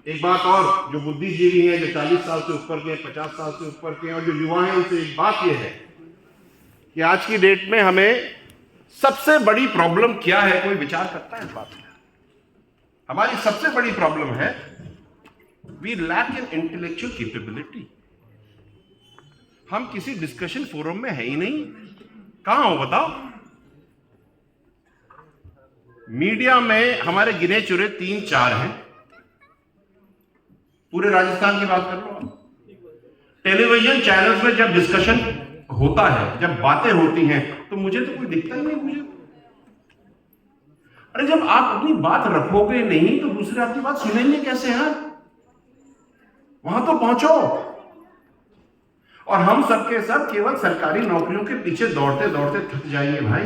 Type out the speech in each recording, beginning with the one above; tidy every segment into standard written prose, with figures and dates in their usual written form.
एक बात और, जो बुद्धिजीवी हैं, जो 40 साल से ऊपर के, 50 साल से ऊपर के और जो युवा हैं, उनसे एक बात यह है कि आज की डेट में हमें सबसे बड़ी प्रॉब्लम क्या है, कोई विचार करता है इस बात में? हमारी सबसे बड़ी प्रॉब्लम है we lack in intellectual capability. हम किसी डिस्कशन फोरम में है ही नहीं। कहां हो बताओ? मीडिया में हमारे गिने चुने 3-4 हैं, पूरे राजस्थान की बात कर लो। टेलीविजन चैनल्स में जब डिस्कशन होता है, जब बातें होती हैं, तो मुझे तो कोई दिखता ही नहीं। मुझे अरे जब आप अपनी बात रखोगे नहीं तो दूसरे आपकी बात सुनेंगे कैसे? हैं वहां तो पहुंचो। और हम सबके सब केवल सरकारी नौकरियों के पीछे दौड़ते दौड़ते थक जाएंगे भाई।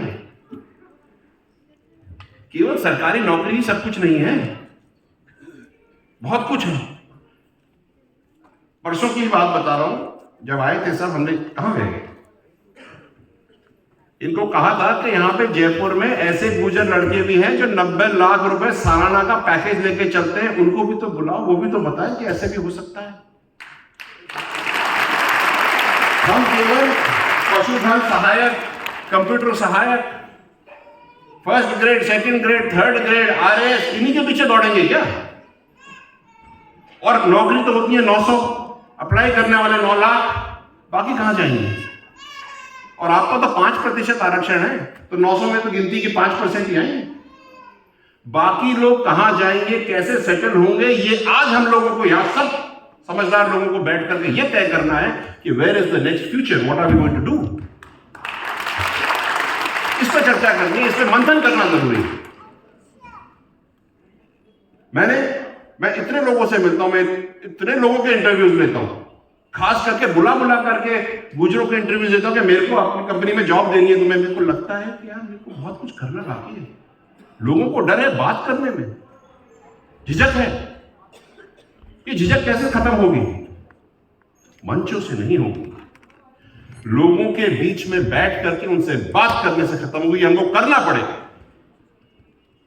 केवल सरकारी नौकरी ही सब कुछ नहीं है, बहुत कुछ है। परसों की बात बता रहा हूं, जब आए थे सब, हमने कहां गए, इनको कहा था कि यहां पे जयपुर में ऐसे गुजर लड़के भी हैं जो 90 लाख रुपए सालाना का पैकेज लेके चलते हैं, उनको भी तो बुलाओ, वो भी तो बताएं कि ऐसे भी हो सकता है। हम केवल पशुधन सहायक, कंप्यूटर सहायक, first grade, second grade, third grade, RS, इन्हीं के पीछे दौड़ेंगे क्या? और नौकरी तो होती है 900, अप्लाई करने वाले 9 लाख, बाकी कहां जाएंगे? और आपका तो 5% आरक्षण है, तो 900 में तो गिनती के 5% ही आएंगे। बाकी लोग कहां जाएंगे, कैसे सेटल होंगे, ये आज हम लोगों को, यहां सब समझदार लोगों को बैठ करके ये तय करना है कि where is the next future, what are we going to do. इस पर चर्चा करनी है, इस पर मंथन करना जरूरी है। मैं इतने लोगों से मिलता हूं, मैं इतने लोगों के इंटरव्यूज लेता हूं, खास करके बुला करके गुजरों के इंटरव्यूज देता हूं कि मेरे को अपनी कंपनी में जॉब देनी है। तो मेरे को लगता है कि यार मेरे को बहुत कुछ करना बाकी है। लोगों को डर है बात करने में, झिझक है। ये झिझक कैसे खत्म होगी? मंचों से नहीं होगी, लोगों के बीच में बैठ करके उनसे बात करने से खत्म होगी। हमको करना पड़ेगा।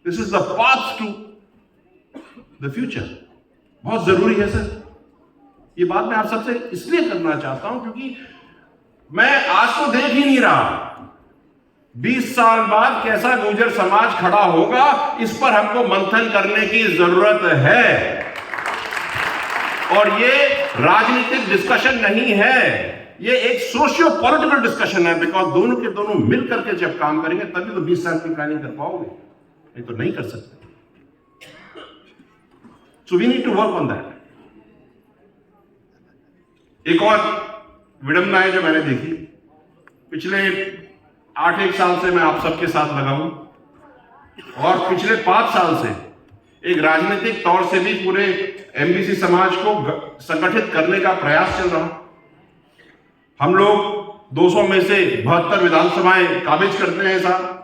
This is the path to the future. बहुत जरूरी है सर। ये बात मैं आप सबसे इसलिए करना चाहता हूं क्योंकि मैं आज तो देख ही नहीं रहा 20 साल बाद कैसा गुर्जर समाज खड़ा होगा। इस पर हमको मंथन करने की जरूरत है। और ये राजनीतिक डिस्कशन नहीं है, ये एक सोशियो पॉलिटिकल डिस्कशन है। बिकॉज दोनों के दोनों मिलकर के जब काम करेंगे तभी तो 20 साल की प्लानिंग कर पाओगे, नहीं तो नहीं कर सकते। So we need to work on that. एक और विडंबना है जो मैंने देखी पिछले 8-1 साल से, मैं आप सबके साथ लगा हूं, और पिछले 5 साल से एक राजनीतिक तौर से भी पूरे एमबीसी समाज को संगठित करने का प्रयास चल रहा। हम लोग 200 में से 72 विधानसभाएं काबिज करते हैं साहब।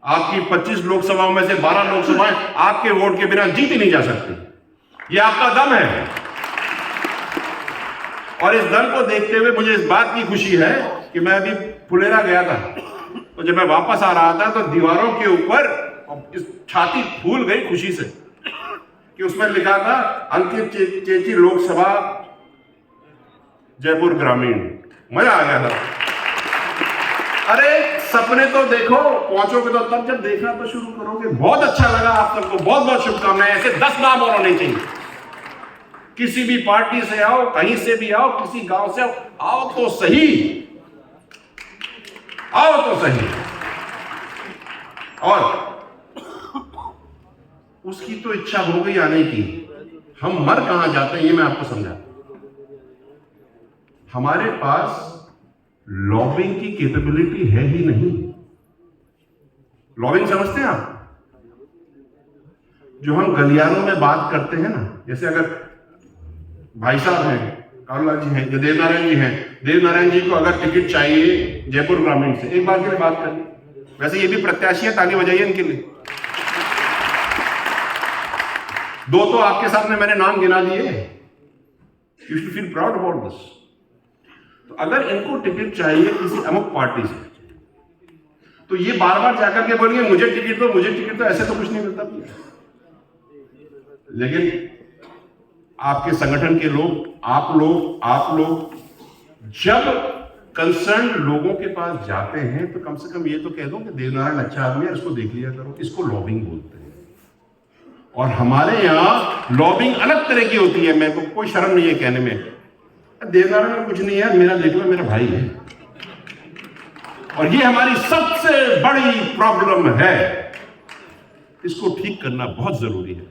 आपकी 25 लोकसभाओं में से 12 लोकसभाएं आपके वोट के बिना जीती नहीं जा सकती। यह आपका दम है। और इस दम को देखते हुए मुझे इस बात की खुशी है कि मैं अभी फुलेरा गया था, तो जब मैं वापस आ रहा था तो दीवारों के ऊपर इस छाती फूल गई खुशी से कि उसमें लिखा था अंकित चेची लोकसभा जयपुर ग्रामीण। मजा आ गया था। अरे सपने तो देखो, पहुंचोगे तो तब, जब देखना तो शुरू करोगे। बहुत अच्छा लगा आप सबको, बहुत बहुत शुभकामनाएं। ऐसे 10 नाम और होने चाहिए। किसी भी पार्टी से आओ, कहीं से भी आओ, किसी गांव से आओ तो सही, आओ तो सही। और उसकी तो इच्छा हो गई आने की, हम मर कहां जाते हैं ये मैं आपको समझा। हमारे पास लॉबिंग की कैपेबिलिटी है ही नहीं। लॉबिंग समझते हैं आप? जो हम गलियारों में बात करते हैं ना, जैसे अगर भाई साहब हैं, कालूलाल जी हैं, देवनारायण जी हैं, देवनारायण जी को अगर टिकट चाहिए जयपुर ग्रामीण से, एक बार के लिए बात करिए। वैसे ये भी प्रत्याशी है, ताली बजाइए इनके लिए। 2 तो आपके सामने मैंने नाम गिना दिए। You should feel proud about this. तो अगर इनको टिकट चाहिए किसी अमुक पार्टी से, तो ये बार बार जाकर के बोलेंगे मुझे टिकट दो, मुझे टिकट दो। ऐसे तो कुछ नहीं मिलता। लेकिन आपके संगठन के लोग, आप लोग जब कंसर्न लोगों के पास जाते हैं तो कम से कम ये तो कह दो कि देवनारायण अच्छा आदमी है, इसको देख लिया करो। इसको लॉबिंग बोलते हैं। और हमारे यहाँ लॉबिंग अलग तरह की होती है। मेरे को कोई शर्म नहीं है कहने में, देवनारायण में कुछ नहीं है, मेरा देख लो, मेरा भाई है। और ये हमारी सबसे बड़ी प्रॉब्लम है, इसको ठीक करना बहुत जरूरी है।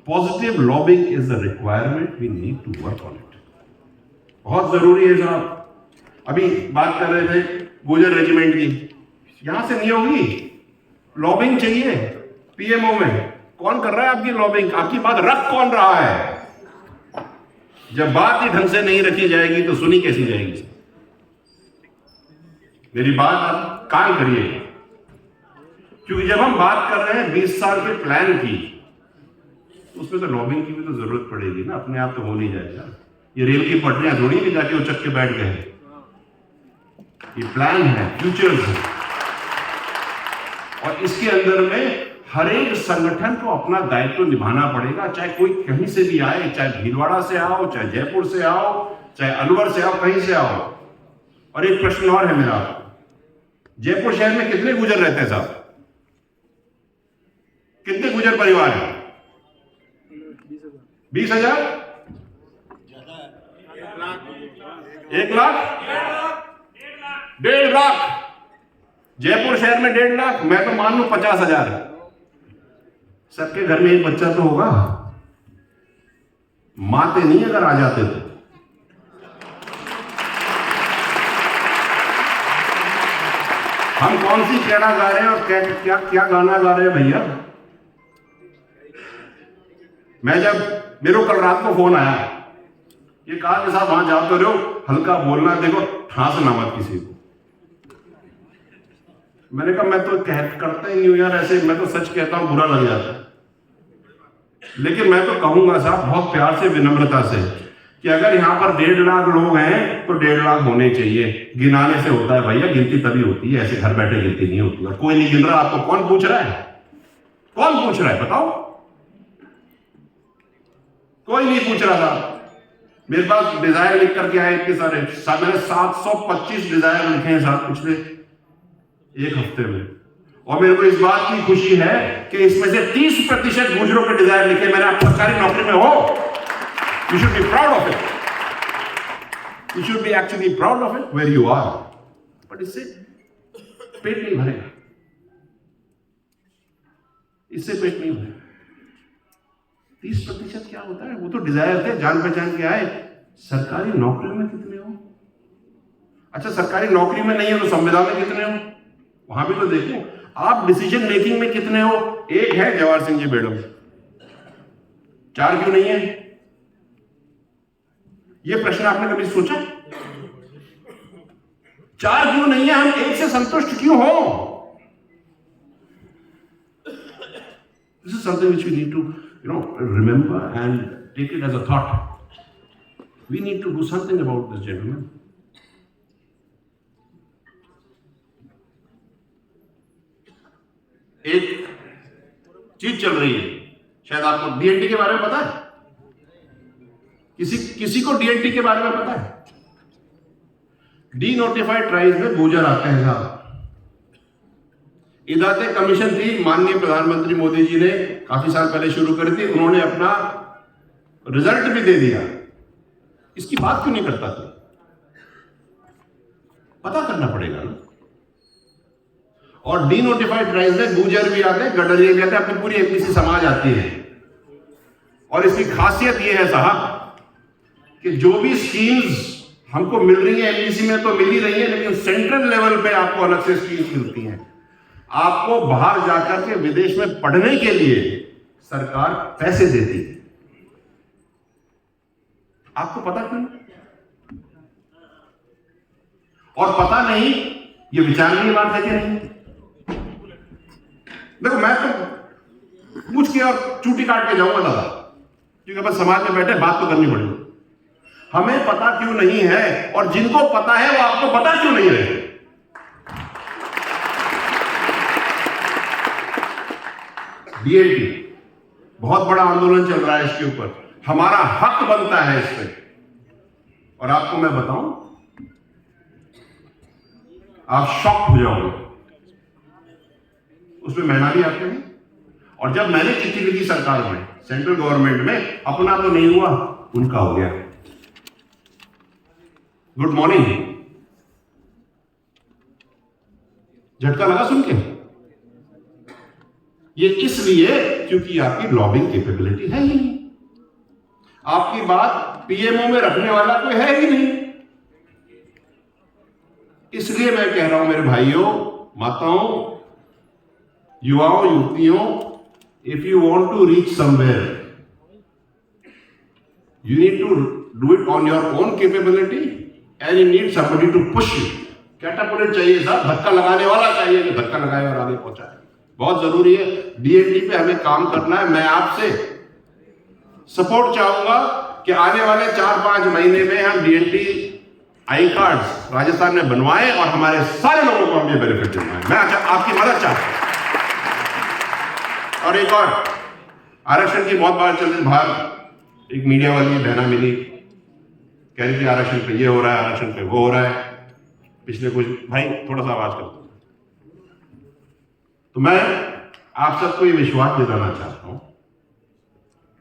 Positive lobbying is the requirement, we need to work on it. बहुत जरूरी है साहब। अभी बात कर रहे थे गुजर रेजिमेंट की, यहां से नहीं होगी, लॉबिंग चाहिए। पीएमओ में कौन कर रहा है आपकी लॉबिंग? आपकी बात रख कौन रहा है? जब बात ही ढंग से नहीं रखी जाएगी तो सुनी कैसी जाएगी? मेरी बात आप कान करिए, क्योंकि जब हम बात कर रहे हैं 20 साल के प्लान की, तो उसमें तो लॉबिंग की भी तो जरूरत पड़ेगी ना। अपने आप तो हो नहीं जाएगा। ये रेल की पटरियां थोड़ी भी जाके उचक के बैठ गए। ये प्लान है, फ्यूचर्स है, और इसके अंदर में हर एक संगठन को अपना दायित्व निभाना पड़ेगा। चाहे कोई कहीं से भी आए, चाहे भीलवाड़ा से आओ, चाहे जयपुर से आओ, चाहे अलवर से आओ, कहीं से आओ। और एक प्रश्न और है मेरा, जयपुर शहर में कितने गुजर रहते हैं साहब? कितने गुजर परिवार हैं? 20,000? 1 लाख? 1.5 लाख? जयपुर शहर में 1.5 लाख, मैं तो मान लूं 50,000 है। सबके घर में एक बच्चा तो होगा। माते नहीं अगर आ जाते तो। हम कौन सी खेड़ा गा रहे हैं और क्या क्या गाना गा रहे हैं भैया? मैं जब मेरे को कल रात को फोन आया, ये कहा कि साहब वहां जाते रहो, हल्का बोलना, देखो ठांसना मत किसी को। मैंने कहा मैं तो करता ही नहीं हूं यार ऐसे, मैं तो सच कहता हूं, बुरा लग जाता है। लेकिन मैं तो कहूंगा साहब बहुत प्यार से, विनम्रता से, कि अगर यहां पर 1.5 लाख लोग हैं तो 1.5 लाख होने चाहिए। गिनाने से होता है भैया, गिनती तभी होती है, ऐसे घर बैठे गिनती नहीं होती। और कोई नहीं गिन रहा, आपको कौन पूछ रहा है? कौन पूछ रहा है बताओ? कोई नहीं पूछ रहा था। मेरे पास डिजायर लिख करके आए इतने सारे, मैंने 725 डिजायर लिखे हैं साहब पिछले 1 हफ्ते में। और मेरे को इस बात की खुशी है कि इसमें से 30% गुजरों के डिजायर लिखे। मैंने आप सरकारी नौकरी में हो, you should be proud of it. You should be actually proud of it where you are. But इससे पेट नहीं भरेगा, इससे पेट नहीं भरेगा। 30% क्या होता है? वो तो डिजायर थे, जान पहचान के आए। सरकारी नौकरी में कितने हो? अच्छा सरकारी नौकरी में नहीं है तो संविदा में कितने हो? वहां भी तो देखो। आप डिसीजन मेकिंग में कितने हो? एक है जवाहर सिंह जी बेडम, 4 क्यों नहीं है? ये प्रश्न आपने कभी सोचा? 4 क्यों नहीं है? हम 1 से संतुष्ट क्यों हो? This is something which we need to remember and take it as a thought. We need to do something about this, gentlemen. एक चीज चल रही है, शायद आपको डीएनटी के बारे में पता है? किसी को डीएनटी के बारे में पता है? डी नोटिफाइड ट्राइब्स में गुजर आते हैं साहब। इदाते कमीशन थी, माननीय प्रधानमंत्री मोदी जी ने काफी साल पहले शुरू करी थी। उन्होंने अपना रिजल्ट भी दे दिया। इसकी बात क्यों नहीं करता था? पता करना पड़ेगा ना। और डी नोटिफाइड ट्राइब्स में गुजर भी आते हैं, गडरिया भी आते हैं, अपनी पूरी एमपीसी समाज आती है। और इसकी खासियत यह है साहब कि जो भी स्कीम्स हमको मिल रही है एमपीसी में तो मिल ही रही है, लेकिन सेंट्रल लेवल पे आपको अलग से स्कीम्स मिलती हैं। आपको बाहर जाकर के विदेश में पढ़ने के लिए सरकार पैसे देती है। आपको पता क्यों? और पता नहीं, ये विचारने की बात है कि नहीं? देखो मैं तो पूछ के और चूटी काट के जाऊंगा दादा, क्योंकि बस समाज में बैठे बात तो करनी पड़ेगी। हमें पता क्यों नहीं है, और जिनको पता है वो आपको पता क्यों नहीं है? डीएनटी बहुत बड़ा आंदोलन चल रहा है इसके ऊपर, हमारा हक बनता है इस पे। और आपको मैं बताऊं, आप शॉक हो जाओगे, उसमें महीना भी आते हैं। और जब मैंने चिट्ठी लिखी सरकार में, सेंट्रल गवर्नमेंट में, अपना तो नहीं हुआ, उनका हो गया। गुड मॉर्निंग, झटका लगा सुन के। ये इसलिए क्योंकि आपकी लॉबिंग कैपेबिलिटी है ही नहीं, आपकी बात पीएमओ में रखने वाला कोई है ही नहीं। इसलिए मैं कह रहा हूं मेरे भाइयों, माताओं, युवाओं, युवतियों, if you want to reach somewhere, you need to do it on your own capability and you need somebody to push you. कैटापुलेट चाहिए साहब, धक्का लगाने वाला चाहिए कि धक्का लगाए और आगे पहुंचाए। बहुत जरूरी है, डीएनटी पे हमें काम करना है। मैं आपसे सपोर्ट चाहूंगा कि आने वाले 4-5 महीने में हम डीएनटी आई कार्ड्स राजस्थान में बनवाएं और हमारे सारे लोगों को हम ये बेनिफिट दिलवाएं। मैं आपकी मदद चाहता हूं। और एक और, आरक्षण की बहुत बार चल रही, बाहर एक मीडिया वाली बहना मिली, कह रही थी आरक्षण पे ये हो रहा है, आरक्षण पे वो हो रहा है। पिछले कुछ, भाई थोड़ा सा आवाज कर दो। तो मैं आप सबको ये विश्वास दिलाना चाहता हूं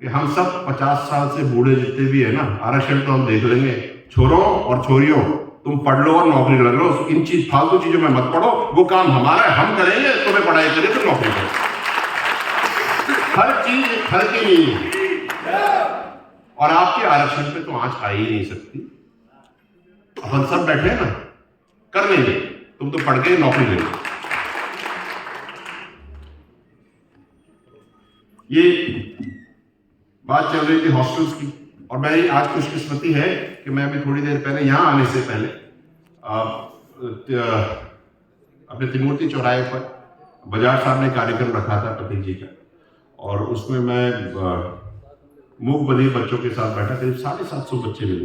कि हम सब 50 साल से बूढ़े जितने भी है ना, आरक्षण तो हम देख लेंगे। छोरों और छोरियों, तुम पढ़ लो और नौकरी लग लो, इन चीज फालतू चीजों में मत पढ़ो, वो काम हमारा है, हम करेंगे। तुम्हें पढ़ाई करें तो नौकरी करो, हर चीज हर की नहीं है। और आपके आरक्षण पे तो आंच आ ही नहीं सकती। अपन सब बैठे हैं ना, कर लेंगे, तुम तो पढ़ के नौकरी लेंगे। ये बात चल रही थी हॉस्टल्स की, और मेरी आज खुशकिस्मती है कि मैं अभी थोड़ी देर पहले, यहां आने से पहले, अपने त्रिमूर्ति चौराहे पर बजाज साहब ने कार्यक्रम रखा था पति जी का, और उसमें मैं मूक बधिर बच्चों के साथ बैठा, करीब 750 बच्चे मिले।